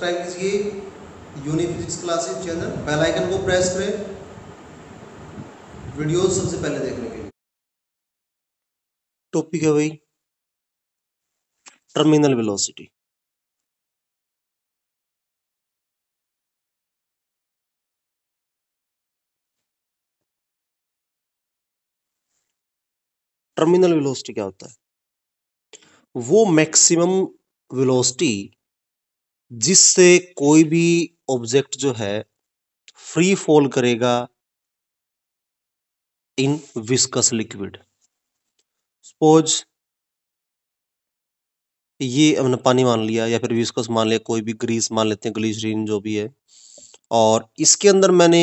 Subscribe कीजिए यूनिफिजिक्स classes channel, bell icon को press करें वीडियोस सबसे पहले देखने के लिए। टॉपिक है भाई टर्मिनल वेलोसिटी। टर्मिनल वेलोसिटी क्या होता है? वो मैक्सिमम वेलोसिटी जिससे कोई भी ऑब्जेक्ट जो है फ्री फॉल करेगा इन विस्कस लिक्विड। सपोज ये हमने पानी मान लिया या फिर विस्कस मान लिया, कोई भी ग्रीस मान लेते हैं, ग्लिसरीन जो भी है, और इसके अंदर मैंने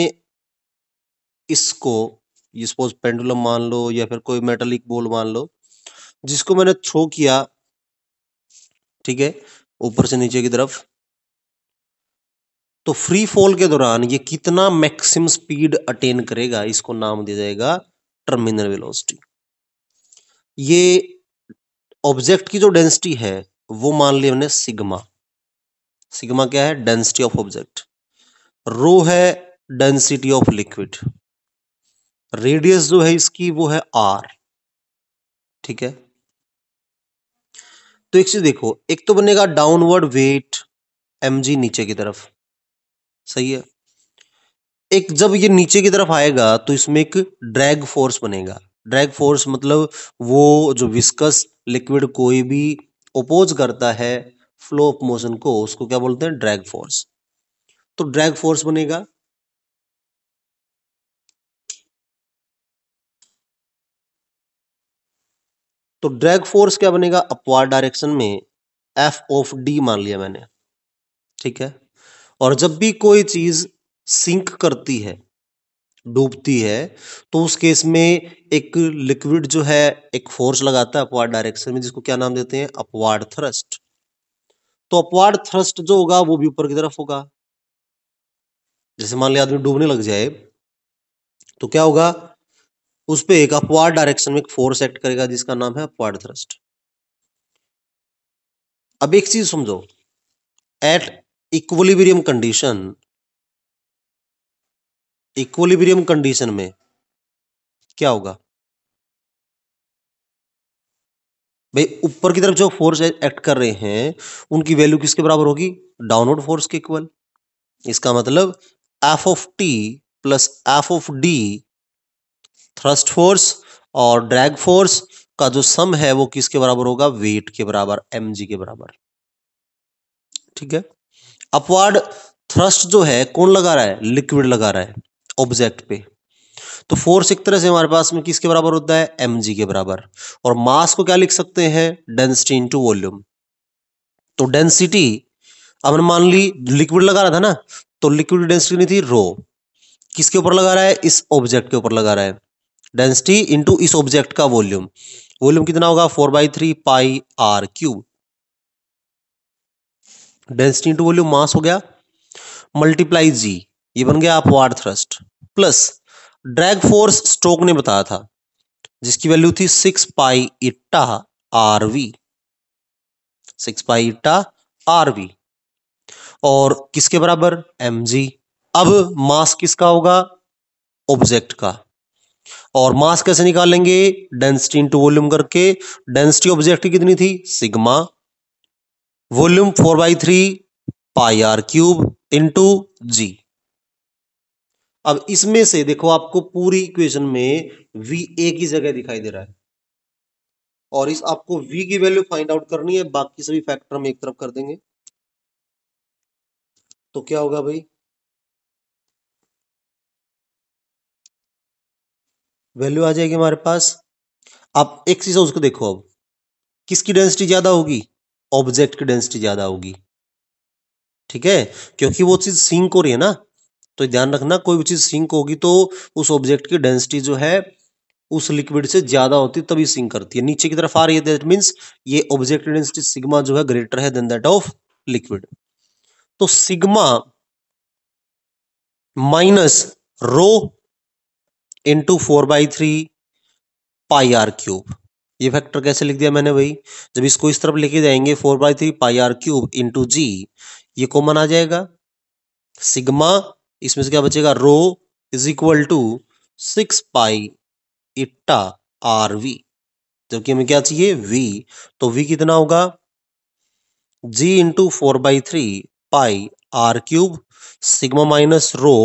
इसको ये सपोज पेंडुलम मान लो या फिर कोई मेटालिक बॉल मान लो, जिसको मैंने थ्रो किया, ठीक है, ऊपर से नीचे की तरफ, तो फ्री फॉल के दौरान ये कितना मैक्सिमम स्पीड अटेन करेगा, इसको नाम दिया जाएगा टर्मिनल वेलोसिटी। ये ऑब्जेक्ट की जो डेंसिटी है वो मान लिया हमने सिग्मा। सिग्मा क्या है? Density of object. रो है डेंसिटी ऑफ लिक्विड। रेडियस जो है इसकी वो है आर। ठीक है, तो एक चीज देखो, एक तो बनेगा डाउनवर्ड वेट mg नीचे की तरफ, सही है। एक जब ये नीचे की तरफ आएगा तो इसमें एक ड्रैग फोर्स बनेगा। ड्रैग फोर्स मतलब वो जो विस्कस लिक्विड कोई भी ओपोज करता है फ्लो ऑफ मोशन को, उसको क्या बोलते हैं? Drag force. तो ड्रैग फोर्स बनेगा, तो ड्रैग फोर्स क्या बनेगा? अपवार्ड डायरेक्शन में एफ ऑफ डी मान लिया मैंने, ठीक है। और जब भी कोई चीज सिंक करती है, डूबती है, तो उस केस में एक लिक्विड जो है एक फोर्स लगाता है अपवार्ड डायरेक्शन में, जिसको क्या नाम देते हैं? Upward thrust. तो अपवार्ड थ्रस्ट जो होगा वो भी ऊपर की तरफ होगा। जैसे मान लिया आदमी डूबने लग जाए तो क्या होगा? उस पे एक अपवार्ड डायरेक्शन में एक फोर्स एक्ट करेगा जिसका नाम है अपवार्ड थ्रस्ट। अब एक चीज समझो, एट इक्विलिब्रियम कंडीशन में क्या होगा भाई? ऊपर की तरफ जो फोर्स एक्ट कर रहे हैं उनकी वैल्यू किसके बराबर होगी? डाउनवर्ड फोर्स के इक्वल। इसका मतलब F of T plus F of D, thrust force और ड्रैग फोर्स का जो सम है वो किसके बराबर होगा? वेट के बराबर, mg के बराबर। ठीक है, अपवार्ड थ्रस्ट जो है कौन लगा रहा है? लिक्विड लगा रहा है ऑब्जेक्ट पे। तो फोर्स एक तरह से हमारे पास में किसके बराबर होता है? mg के बराबर। और मास को क्या लिख सकते हैं? Density into volume. तो डेंसिटी अब मान ली लिक्विड लगा रहा था ना, तो लिक्विड डेंसिटी नहीं थी रो, किसके ऊपर लगा रहा है? इस ऑब्जेक्ट के ऊपर लगा रहा है। डेंसिटी इंटू इस ऑब्जेक्ट का वॉल्यूम। वॉल्यूम कितना होगा? 4/3 pi are cube. Density into volume mass हो गया, मल्टीप्लाई जी, ये बन गया upward thrust, plus drag force Stokes ने बताया था जिसकी वैल्यू थी 6 पाई इटा आर वी। 6 पाई इटा आर वी और किसके बराबर? mg। अब मास किसका होगा? ऑब्जेक्ट का। और मास कैसे निकालेंगे? डेंसिटी इंटू वॉल्यूम करके। डेंसिटी ऑब्जेक्ट की कितनी थी? Sigma. Volume 4/3 pi are cube into g. अब इसमें से देखो आपको पूरी इक्वेशन में v एक ही जगह दिखाई दे रहा है, और इस आपको v की वैल्यू फाइंड आउट करनी है, बाकी सभी फैक्टर हम एक तरफ कर देंगे। तो क्या होगा भाई? वैल्यू आ जाएगी हमारे पास। आप एक चीज उसको देखो, अब किसकी डेंसिटी ज्यादा होगी? ऑब्जेक्ट की डेंसिटी ज्यादा होगी, ठीक है, क्योंकि वो चीज सिंक हो रही है ना। तो ध्यान रखना, कोई भी चीज सिंक होगी तो उस ऑब्जेक्ट की डेंसिटी जो है उस लिक्विड से ज्यादा होती है, तभी सिंक करती है। नीचे की तरफ आ रही है, दैट मींस ये ऑब्जेक्ट डेंसिटी सिग्मा जो है ग्रेटर है देन दैट ऑफ लिक्विड। तो sigma minus rho into 4/3 pi are cube. ये फैक्टर कैसे लिख दिया मैंने भाई? जब इसको इस तरफ लेके जाएंगे 4/3 pi are cube into g, ये कॉमन आ जाएगा, सिग्मा इसमें से क्या बचेगा, rho is equal to 6 pi eta r v, जबकि हमें क्या चाहिए, वी। तो वी कितना होगा, g into 4/3 pi are cube sigma minus rho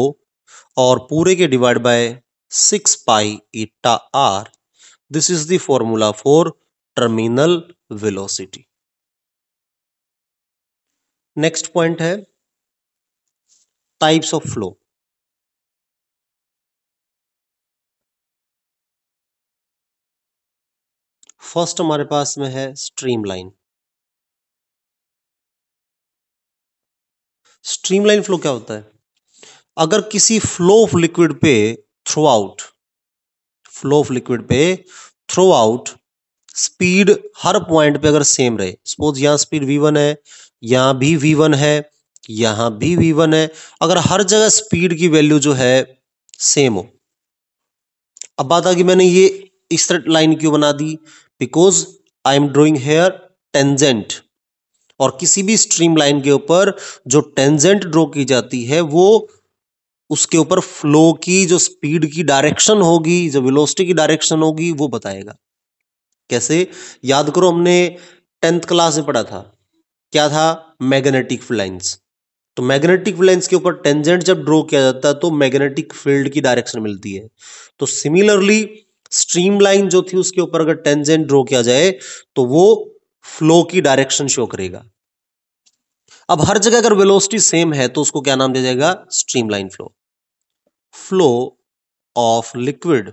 और पूरे के divide by 6 pi eta r. This is the formula for terminal velocity. Next point है टाइप्स ऑफ फ्लो। फर्स्ट हमारे पास में है स्ट्रीमलाइन। स्ट्रीमलाइन फ्लो क्या होता है, अगर किसी फ्लो ऑफ लिक्विड पे through out, flow of liquid पे थ्रू आउट स्पीड हर पॉइंट पे अगर सेम रहे, सपोज यहां स्पीड v1 है, यहां भी v1 है, यहां भी v1 है, अगर हर जगह स्पीड की वैल्यू जो है सेम हो। अब बात आ गई मैंने ये इस तरह लाइन क्यों बना दी, because I am drawing here tangent, और किसी भी स्ट्रीम लाइन के ऊपर जो टेंजेंट ड्रॉ की जाती है वो उसके ऊपर फ्लो की जो स्पीड की डायरेक्शन होगी, जो वेलोसिटी की डायरेक्शन होगी वो बताएगा। कैसे, याद करो हमने 10th क्लास में पढ़ा था, क्या था, मैग्नेटिक फ्लाइंस। तो मैग्नेटिक फ्लाइंस के ऊपर टेंजेंट जब ड्रॉ किया जाता है तो मैग्नेटिक फील्ड की डायरेक्शन मिलती है। तो सिमिलरली स्ट्रीमलाइन जो थी उसके ऊपर अगर टेंजेंट ड्रॉ किया जाए तो वो फ्लो की डायरेक्शन शो करेगा। अब हर जगह अगर वेलोसिटी सेम है तो उसको क्या नाम दिया जाएगा, streamline flow. Flow of liquid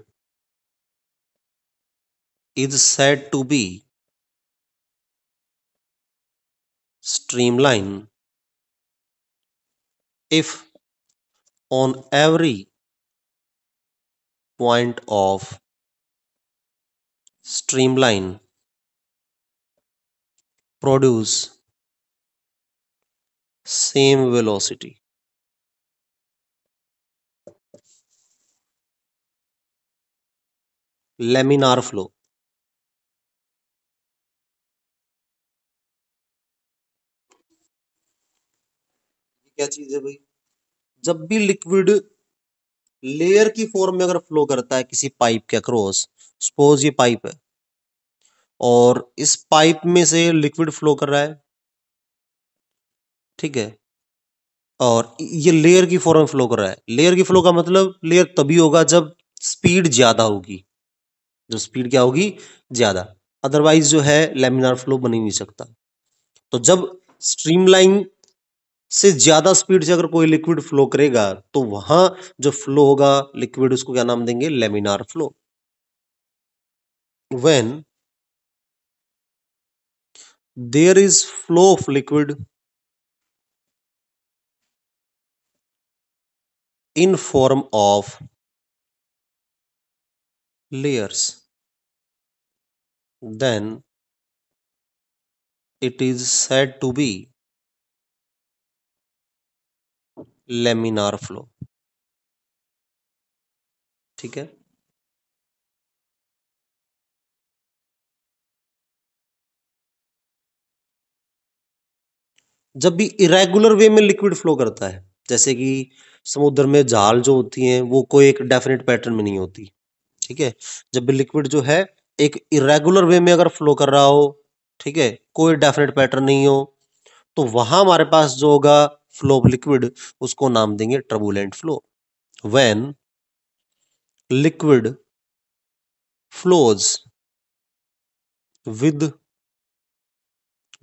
is said to be streamline if on every point of streamline produce same velocity। Laminar flow, क्या चीज है भाई, जब भी लिक्विड लेयर की फॉर्म में अगर फ्लो करता है किसी पाइप के अक्रॉस, सपोज ये पाइप है और इस पाइप में से लिक्विड फ्लो कर रहा है, ठीक है, और ये लेयर की फॉर्म में फ्लो कर रहा है। लेयर की फ्लो का मतलब लेयर तभी होगा जब स्पीड ज्यादा होगी, जो स्पीड क्या होगी, ज्यादा, अदरवाइज जो है लेमिनार फ्लो बन ही नहीं सकता। तो जब स्ट्रीमलाइन से ज्यादा स्पीड से अगर कोई लिक्विड फ्लो करेगा तो वहां जो फ्लो होगा लिक्विड उसको क्या नाम देंगे, laminar flow. When there is flow of liquid in form of layers, then it is said to be laminar flow। ठीक है, जब भी इरेगुलर वे में लिक्विड फ्लो करता है, जैसे कि समुद्र में जाल जो होती हैं वो कोई एक डेफिनेट पैटर्न में नहीं होती, ठीक है, जब भी लिक्विड जो है एक इरेगुलर वे में अगर फ्लो कर रहा हो, ठीक है, कोई डेफिनेट पैटर्न नहीं हो, तो वहां हमारे पास जो होगा फ्लो ऑफ लिक्विड उसको नाम देंगे turbulent flow. When liquid flows with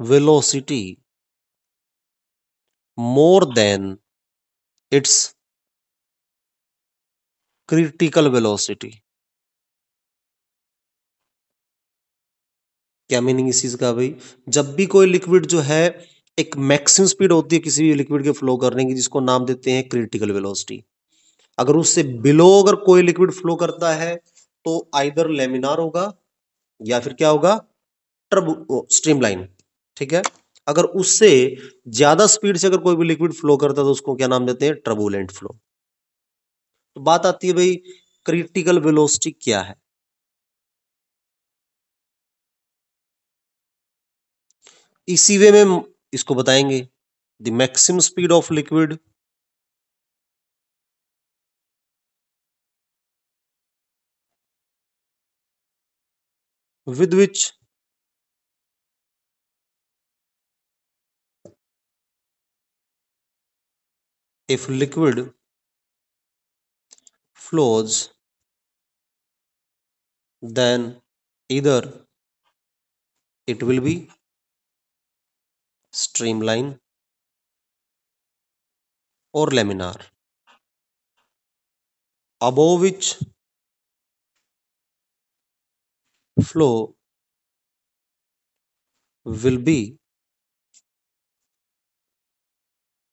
velocity more than its critical velocity। क्या मीनिंग इस चीज का भाई, जब भी कोई लिक्विड जो है एक मैक्सिमम स्पीड होती है किसी भी लिक्विड के फ्लो करने की जिसको नाम देते हैं क्रिटिकल वेलोसिटी, अगर उससे बिलो अगर कोई लिक्विड फ्लो करता है तो आइदर लेमिनार होगा या फिर क्या होगा, टर्बो स्ट्रीमलाइन, ठीक है, अगर उससे ज्यादा स्पीड से अगर कोई भी लिक्विड फ्लो करता है तो उसको क्या नाम देते हैं, टर्बुलेंट फ्लो। तो बात आती है भाई क्रिटिकल वेलोसिटी क्या है, इसी वे में इसको बताएंगे। the maximum speed of liquid with which if liquid flows, then either it will be streamline or laminar, above which flow will be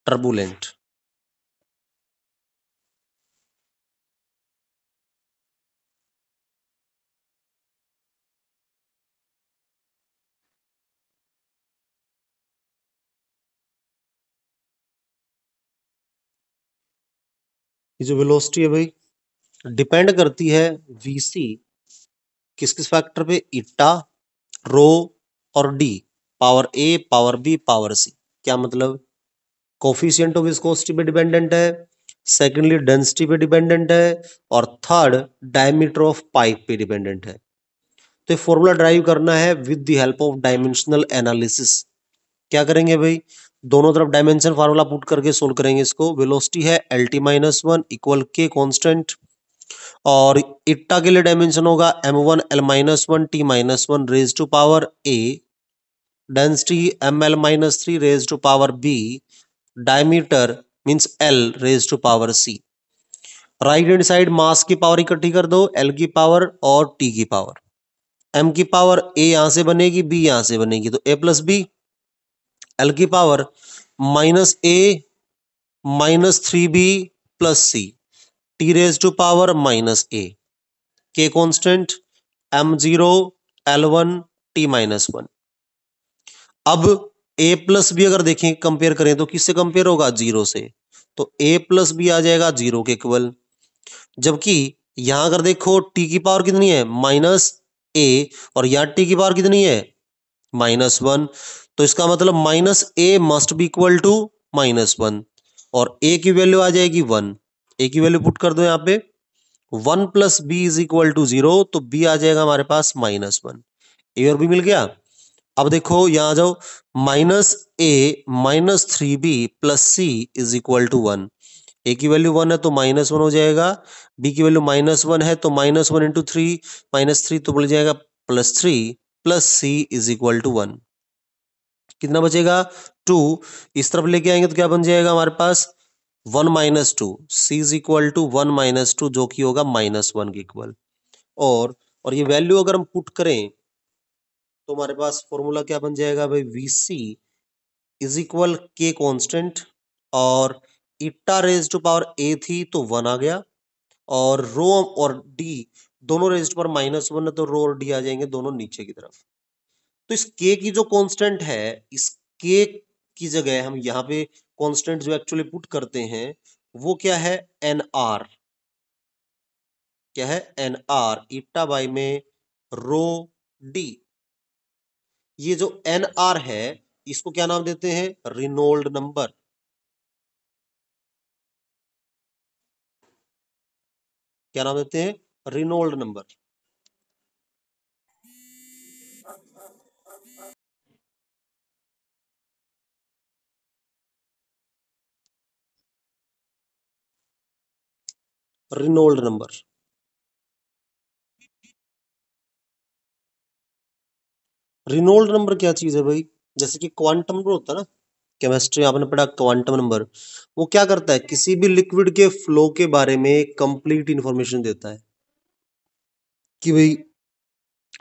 turbulent. ये जो वेलोसिटी है भाई डिपेंड करती है वीसी किस किस फैक्टर पे, इटा, रो और डी, पावर ए, पावर बी, पावर सी। क्या मतलब, कोफिशिएंट ऑफ विस्कोसिटी पे डिपेंडेंट है, सेकेंडली डेंसिटी पे डिपेंडेंट है, और थर्ड डायमीटर ऑफ पाइप पे डिपेंडेंट है। तो ये फॉर्मूला ड्राइव करना है with the help of dimensional analysis. क्या करेंगे भाई, दोनों तरफ डायमेंशन फार्मूला पुट करके सोल्व करेंगे इसको। वेलोसिटी है LT-1 इक्वल के कांस्टेंट, और इट्टा के लिए डायमेंशन होगा M1 L-1 T-1 raise to power A, density ML-3 raise to power B, diameter means L raise to power C। Right hand side mass की पावर इकट्ठी कर दो, L की पावर और T की पावर। M की power A यहां से बनेगी, B यहां से बनेगी, तो A प्लस बी, L की power -A -3B plus C, T raise to power -A, K constant M0 L1 T-1। अब A प्लस बी अगर देखें कंपेयर करें तो किससे कंपेयर होगा, जीरो से, तो A प्लस बी आ जाएगा जीरो के इक्वल। जबकि यहां अगर देखो T की पावर कितनी है, -A, और यहां T की पावर कितनी है, -1, तो इसका मतलब -A must be equal to -1, और A की वैल्यू आ जाएगी 1। A की वैल्यू पुट कर दो यहाँ पे, 1 plus B is equal to 0, तो B आ जाएगा हमारे पास -1। A और B मिल गया। अब देखो यहां आ जाओ, -A -3B plus C is equal to 1। A की वैल्यू 1 है तो -1 हो जाएगा, B की वैल्यू -1 है तो -1 इंटू 3, -3 तो बढ़ जाएगा +3 plus C is equal to 1। कितना बचेगा, 2। इस तरफ लेके आएंगे तो क्या बन जाएगा हमारे पास, 1 - 2, C इज इक्वल टू 1 - 2, जो कि होगा -1 के इक्वल। और ये वैल्यू अगर हम पुट करें तो हमारे पास फॉर्मूला क्या बन जाएगा भाई, VC इज इक्वल के कांस्टेंट, और इट्टा रेज टू पावर A थी तो 1 आ गया, और रो और D दोनों रेज टू पावर -1 है तो रो और D आ जाएंगे दोनों नीचे की तरफ। तो इस K की जो कांस्टेंट है, इस K की जगह हम यहाँ पे कांस्टेंट जो एक्चुअली पुट करते हैं वो क्या है, NR। क्या है, NR, इट्टा बाई में रो D। ये जो NR है इसको क्या नाम देते हैं, रिनोल्ड नंबर। क्या नाम देते हैं, Reynold number. Reynold number. Reynold number क्या चीज है भाई, जैसे कि क्वांटम नंबर होता है ना, केमिस्ट्री आपने पढ़ा क्वांटम नंबर, वो क्या करता है, किसी भी लिक्विड के फ्लो के बारे में कंप्लीट इंफॉर्मेशन देता है। कि भाई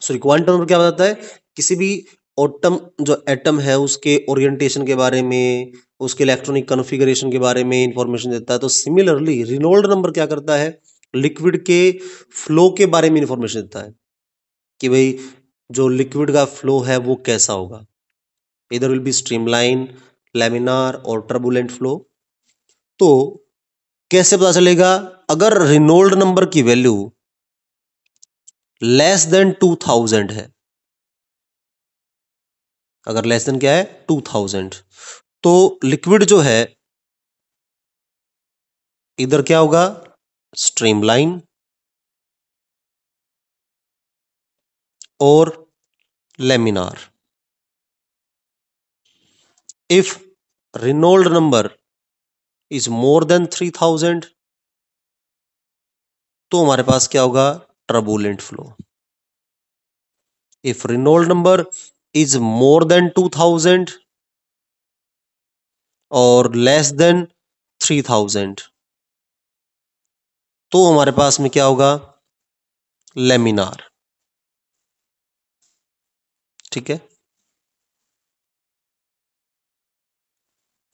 सॉरी, क्वांटम नंबर क्या बताता है, किसी भी एटम, जो एटम है उसके ओरिएंटेशन के बारे में, उसके इलेक्ट्रॉनिक कॉन्फ़िगरेशन के बारे में इंफॉर्मेशन देता है। तो सिमिलरली रिनोल्ड नंबर क्या करता है, लिक्विड के फ्लो के बारे में इंफॉर्मेशन देता है कि भाई जो लिक्विड का फ्लो है वो कैसा होगा, इधर विल बी स्ट्रीमलाइन, लैमिनार और टर्बुलेंट फ्लो। तो कैसे पता चलेगा, अगर रिनोल्ड नंबर की वैल्यू लेस देन 2000 है, अगर लेस देन क्या है 2000, तो लिक्विड जो है इधर क्या होगा, स्ट्रीमलाइन और laminar. If Reynold number is more than 3000 तो हमारे पास क्या होगा, turbulent flow. If Reynold number is more than 2000 और लेस देन 3000 तो हमारे पास में क्या होगा, लेमिनार। ठीक है।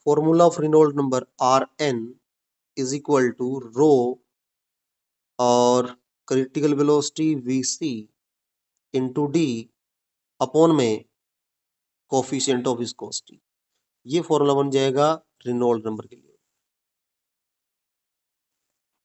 Formula of Reynold number Rn is equal to rho और critical velocity Vc into D upon में कोफिशिएंट ऑफ विस्कोसिटी। ये फॉर्मूला बन जाएगा रेनॉल्ड नंबर के लिए।